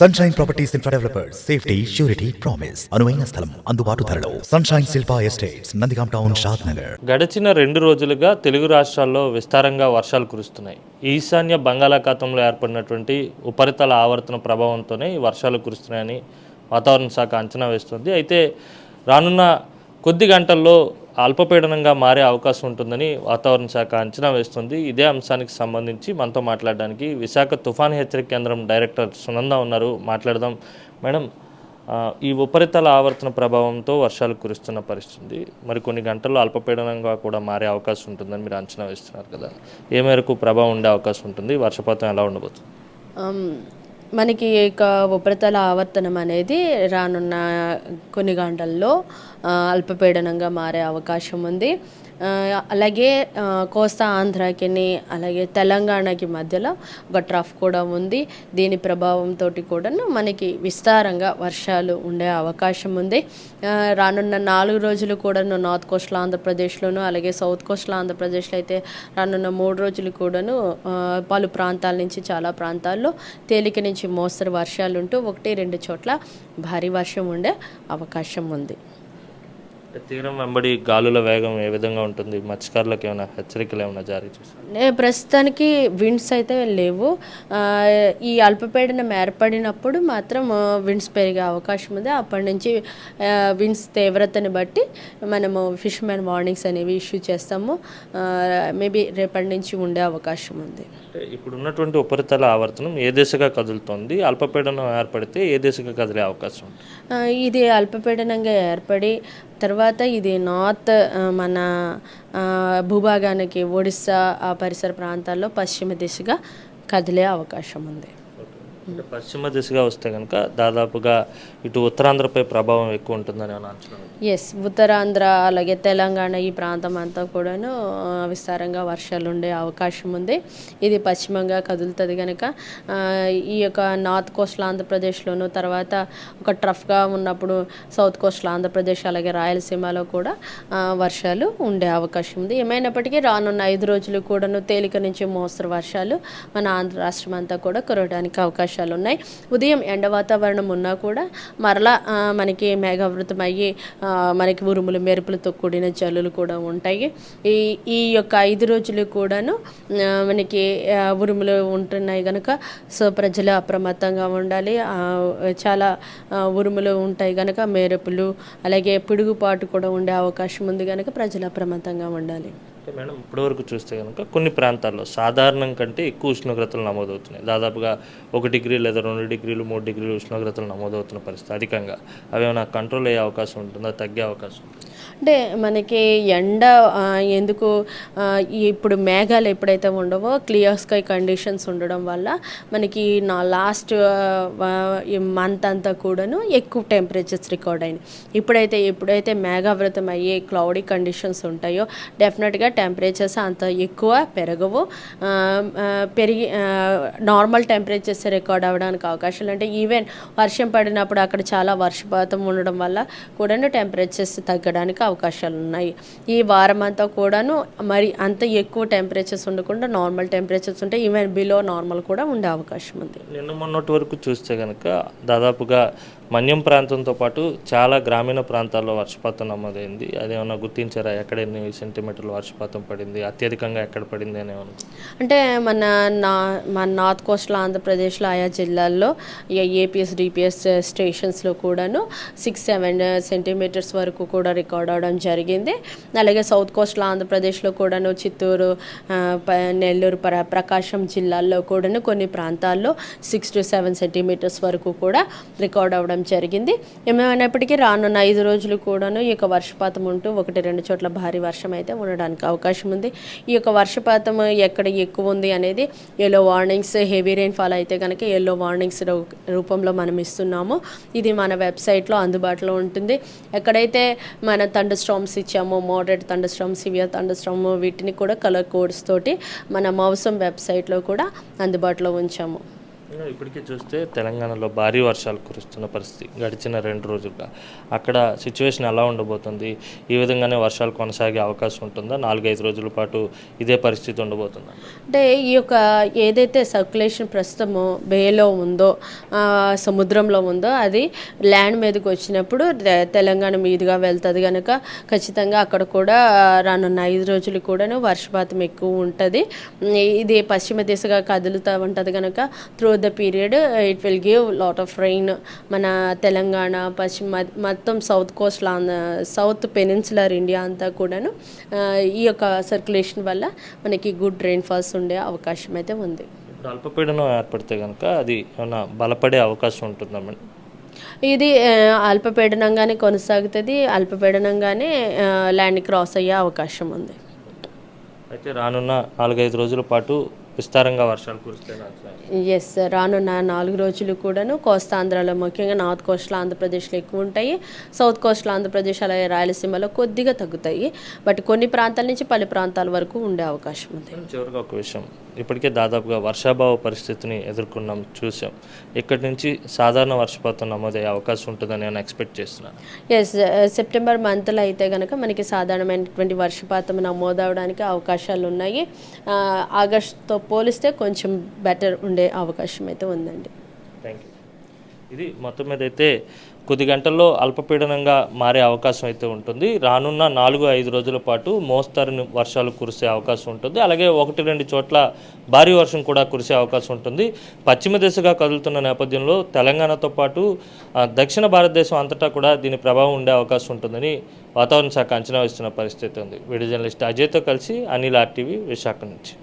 Sunshine Properties Infra Developers. Safety, surety, promise. అనువైన స్థలం అందుబాటు ధరలో. Sunshine Silpa Estates, Nandigam town, Shadnagar. గడిచిన 2 రోజులుగా తెలుగు రాష్ట్రాల్లో విస్తారంగా వర్షాలు కురుస్తున్నాయి. ఈశాన్య బంగాళాఖాతంలో ఏర్పడినటువంటి ఉపరితల ఆవర్తన ప్రభావంతోనే ఈ వర్షాలు కురుస్తున్నాయని వాతావరణ శాఖ అంచనా వేస్తుంది. అయితే రానున్న కొద్ది గంటల్లో అల్పపీడనంగా మారే అవకాశం ఉంటుందని వాతావరణ శాఖ అంచనా వేస్తుంది. ఇదే అంశానికి సంబంధించి మనతో మాట్లాడడానికి విశాఖ తుఫాన్ హెచ్చరిక కేంద్రం డైరెక్టర్ సునంద ఉన్నారు. మాట్లాడదాం. మేడం, ఈ ఉపరితల ఆవర్తన ప్రభావంతో వర్షాలు కురుస్తున్న పరిస్థితి మరి కొన్ని గంటల్లో అల్పపీడనంగా కూడా మారే అవకాశం ఉంటుందని మీరు అంచనా వేస్తున్నారు కదా, ఏ మేరకు ప్రభావం ఉండే అవకాశం ఉంటుంది? వర్షపాతం ఎలా ఉండబోతుంది? మనకి ఇక ఉపరితల ఆవర్తనం అనేది రానున్న కొన్ని గంటల్లో అల్పపీడనంగా మారే అవకాశం ఉంది. అలాగే కోస్తా ఆంధ్రాకి అలాగే తెలంగాణకి మధ్యలో ఒక ట్రఫ్ కూడా ఉంది. దీని ప్రభావంతో కూడాను మనకి విస్తారంగా వర్షాలు ఉండే అవకాశం ఉంది. రానున్న 4 రోజులు కూడాను నార్త్ కోస్టల్ ఆంధ్రప్రదేశ్లోను అలాగే సౌత్ కోస్టల్ ఆంధ్రప్రదేశ్లో అయితే రానున్న 3 రోజులు కూడాను పలు ప్రాంతాల నుంచి చాలా ప్రాంతాల్లో తేలిక నుంచి మోస్తరు వర్షాలు ఉంటూ 1-2 చోట్ల భారీ వర్షం ఉండే అవకాశం ఉంది. తీరం వెంబడి గాలుల వేగం ఏ విధంగా ఉంటుంది? మత్స్యకారులకు ఏమైనా హెచ్చరికలు ఏమైనా జారీ చేస్తారు? ప్రస్తుతానికి విండ్స్ అయితే లేవు. ఈ అల్పపీడనం ఏర్పడినప్పుడు మాత్రం విండ్స్ పెరిగే అవకాశం ఉంది. అప్పటి నుంచి విండ్స్ తీవ్రతని బట్టి మనము ఫిష్మెన్ వార్నింగ్స్ అనేవి ఇష్యూ చేస్తాము. మేబీ రేపటి నుంచి ఉండే అవకాశం ఉంది. ఇప్పుడు ఉన్నటువంటి ఉపరితల ఆవర్తనం ఏ దిశగా కదులుతోంది? అల్పపీడనం ఏర్పడితే ఏ దిశగా కదిలే అవకాశం ఉంది? ఇది అల్పపీడనంగా ఏర్పడి తర్వాత ఇది నార్త్ మన భూభాగానికి ఒడిస్సా ఆ పరిసర ప్రాంతాల్లో పశ్చిమ దిశగా కదిలే అవకాశం ఉంది. పశ్చిమ దిశగా వస్తే కనుక దాదాపుగా ఇటు ఉత్తరాంధ్రపై ప్రభావం ఎక్కువ ఉంటుందని అంచనా. ఎస్, ఉత్తరాంధ్ర అలాగే తెలంగాణ ఈ ప్రాంతం అంతా కూడాను విస్తారంగా వర్షాలు ఉండే అవకాశం ఉంది. ఇది పశ్చిమంగా కదులుతుంది కనుక ఈ యొక్క నార్త్ కోస్టల్ ఆంధ్రప్రదేశ్లోను తర్వాత ఒక ట్రఫ్గా ఉన్నప్పుడు సౌత్ కోస్టల్ ఆంధ్రప్రదేశ్ అలాగే రాయలసీమలో కూడా వర్షాలు ఉండే అవకాశం ఉంది. ఏమైనప్పటికీ రానున్న 5 రోజులు కూడాను తేలిక నుంచి మోస్తరు వర్షాలు మన ఆంధ్ర రాష్ట్రం అంతా కూడా కురవడానికి అవకాశం ఉన్నాయి. ఉదయం ఎండ వాతావరణం ఉన్నా కూడా మరలా మనకి మేఘావృతం అయ్యి మనకి ఉరుములు మెరుపులతో కూడిన జల్లులు కూడా ఉంటాయి. ఈ యొక్క 5 రోజులు కూడాను మనకి ఉరుములు ఉంటున్నాయి కనుక సో ప్రజలు అప్రమత్తంగా ఉండాలి. చాలా ఉరుములు ఉంటాయి కనుక మెరుపులు అలాగే పిడుగుపాటు కూడా ఉండే అవకాశం ఉంది కనుక ప్రజలు అప్రమత్తంగా ఉండాలి. మేడం, ఇప్పటివరకు చూస్తే కనుక కొన్ని ప్రాంతాల్లో సాధారణం కంటే ఎక్కువ ఉష్ణోగ్రతలు నమోదవుతున్నాయి. దాదాపుగా 1 డిగ్రీ లేదా 2 డిగ్రీలు 3 డిగ్రీలు ఉష్ణోగ్రతలు నమోదవుతున్న పరిస్థితి అధికంగా. అవి ఏమైనా కంట్రోల్ అయ్యే అవకాశం ఉంటుందా? తగ్గే అవకాశం ఉంటుంది? అంటే మనకి ఎండ ఎందుకు ఇప్పుడు మేఘాలు ఎప్పుడైతే ఉండవో క్లియర్ స్కై కండిషన్స్ ఉండడం వల్ల మనకి లాస్ట్ మంత్ అంతా కూడాను ఎక్కువ టెంపరేచర్స్ రికార్డ్ అయినాయి. ఎప్పుడైతే మేఘావృతం అయ్యే క్లౌడీ కండిషన్స్ ఉంటాయో డెఫినెట్గా టెంపరేచర్స్ అంత ఎక్కువ పెరగవు. నార్మల్ టెంపరేచర్స్ రికార్డ్ అవ్వడానికి అవకాశాలు అంటే ఈవెన్ వర్షం పడినప్పుడు అక్కడ చాలా వర్షపాతం ఉండడం వల్ల కూడా టెంపరేచర్స్ తగ్గడానికి అవకాశాలు ఉన్నాయి. ఈ వారం అంతా కూడాను మరి అంత ఎక్కువ టెంపరేచర్స్ ఉండకుండా నార్మల్ టెంపరేచర్స్ ఉంటే ఈవెన్ బిలో నార్మల్ కూడా ఉండే అవకాశం ఉంది. నిన్న మొన్నటి వరకు చూస్తే కనుక దాదాపుగా మన్యం ప్రాంతంతో పాటు చాలా గ్రామీణ ప్రాంతాల్లో వర్షపాతం నమోదైంది. అదేమన్నా గుర్తించారా? ఎక్కడ ఎన్ని సెంటీమీటర్లు వర్షపాతం పడింది, అత్యధికంగా ఎక్కడ పడింది అని ఏమన్నా? అంటే మన నార్త్ కోస్టల్ ఆంధ్రప్రదేశ్లో ఆయా జిల్లాల్లో ఏపీఎస్ డిపిఎస్ స్టేషన్స్లో కూడాను 6-7 సెంటీమీటర్స్ వరకు కూడా రికార్డ్ అవడం జరిగింది. అలాగే సౌత్ కోస్టల్ ఆంధ్రప్రదేశ్లో కూడాను చిత్తూరు, నెల్లూరు, ప్రకాశం జిల్లాల్లో కూడాను కొన్ని ప్రాంతాల్లో 6-7 సెంటీమీటర్స్ వరకు కూడా రికార్డ్ అవ్వడం జరిగింది. ఏమైనప్పటికీ రానున్న 5 రోజులు కూడాను ఈ యొక్క వర్షపాతం ఉంటూ 1-2 చోట్ల భారీ వర్షం అయితే ఉండడానికి అవకాశం ఉంది. ఈ యొక్క వర్షపాతం ఎక్కడ ఎక్కువ ఉంది అనేది ఎల్లో వార్నింగ్స్, హెవీ రెయిన్ఫాల్ అయితే కనుక ఎల్లో వార్నింగ్స్ రూపంలో మనం ఇస్తున్నాము. ఇది మన వెబ్సైట్లో అందుబాటులో ఉంటుంది. ఎక్కడైతే మన థండర్ స్టార్మ్స్ ఇచ్చాము, moderate thunder Storm, severe thunder Storm, వీటిని కూడా కలర్ కోడ్స్ తోటి మన మౌసం వెబ్సైట్లో కూడా అందుబాటులో ఉంచాము. ఇప్పటికే చూస్తే తెలంగాణలో భారీ వర్షాలు కురుస్తున్న పరిస్థితి గడిచిన 2 రోజులుగా. అక్కడ సిచ్యువేషన్ ఎలా ఉండబోతుంది? ఈ విధంగానే వర్షాలు కొనసాగే అవకాశం ఉంటుందా? 4, 5 రోజుల పాటు ఇదే పరిస్థితి ఉండబోతుందా? అంటే ఈ యొక్క ఏదైతే సర్క్యులేషన్ ప్రస్తుతము బేలో ఉందో, సముద్రంలో ఉందో, అది ల్యాండ్ మీదకి వచ్చినప్పుడు తెలంగాణ మీదుగా వెళ్తుంది కనుక ఖచ్చితంగా అక్కడ కూడా రానున్న 5 రోజులు కూడాను వర్షపాతం ఎక్కువ ఉంటుంది. ఇది పశ్చిమ దిశగా కదులుతూ ఉంటుంది కనుక through the period it will give lot of rain. మన తెలంగాణ మొత్తం south Coast south peninsular India అంతా కూడాను ఈ యొక్క సర్క్యులేషన్ వల్ల మనకి గుడ్ రెయిన్ఫాల్స్ ఉండే అవకాశం అయితే ఉంది. ఇప్పుడు అల్పపీడనం ఏర్పడితే కనుక అది ఏమైనా బలపడే అవకాశం ఉంటుందా మేడం? ఇది అల్పపీడనంగానే కొనసాగుతుంది, అల్పపీడనంగానే ల్యాండ్ క్రాస్ అయ్యే అవకాశం ఉంది. అయితే రానున్న 4, 5 రోజుల పాటు విస్తారంగా వర్షాలు కురుస్తాయి. ఎస్, రానున్న 4 రోజులు కూడాను కోస్తాంధ్రలో, ముఖ్యంగా నార్త్ కోస్ట్లో ఆంధ్రప్రదేశ్లో ఎక్కువ ఉంటాయి. సౌత్ కోస్ట్లో ఆంధ్రప్రదేశ్ అలాగే రాయలసీమలో కొద్దిగా తగ్గుతాయి. బట్ కొన్ని ప్రాంతాల నుంచి పలు ప్రాంతాల వరకు ఉండే అవకాశం ఉంది. చివరిగా ఒక విషయం, ఇప్పటికే దాదాపుగా వర్షాభావ పరిస్థితిని ఎదుర్కొన్నాం, చూసాం. ఇక్కడి నుంచి సాధారణ వర్షపాతం నమోదయ్యే అవకాశం ఉంటుందని నేను ఎక్స్పెక్ట్ చేస్తున్నాను. ఎస్, సెప్టెంబర్ మంత్లో అయితే కనుక మనకి సాధారణమైనటువంటి వర్షపాతం నమోదవడానికి అవకాశాలు ఉన్నాయి. ఆగస్టుతో పోలిస్తే కొంచెం బెటర్ ఉండే అవకాశం అయితే ఉందండి. Thank you. ఇది మొత్తం మీద అయితే కొద్ది గంటల్లో అల్పపీడనంగా మారే అవకాశం అయితే ఉంటుంది. రానున్న 4-5 రోజుల పాటు మోస్తరు వర్షాలు కురిసే అవకాశం ఉంటుంది. అలాగే 1-2 చోట్ల భారీ వర్షం కూడా కురిసే అవకాశం ఉంటుంది. పశ్చిమ దిశగా కదులుతున్న నేపథ్యంలో తెలంగాణతో పాటు దక్షిణ భారతదేశం అంతటా కూడా దీని ప్రభావం ఉండే అవకాశం ఉంటుందని వాతావరణ శాఖ అంచనా వేస్తున్న పరిస్థితి ఉంది. వీడియో జర్నలిస్ట్ అజయ్తో కలిసి అనిల్, RTV, విశాఖ నుంచి.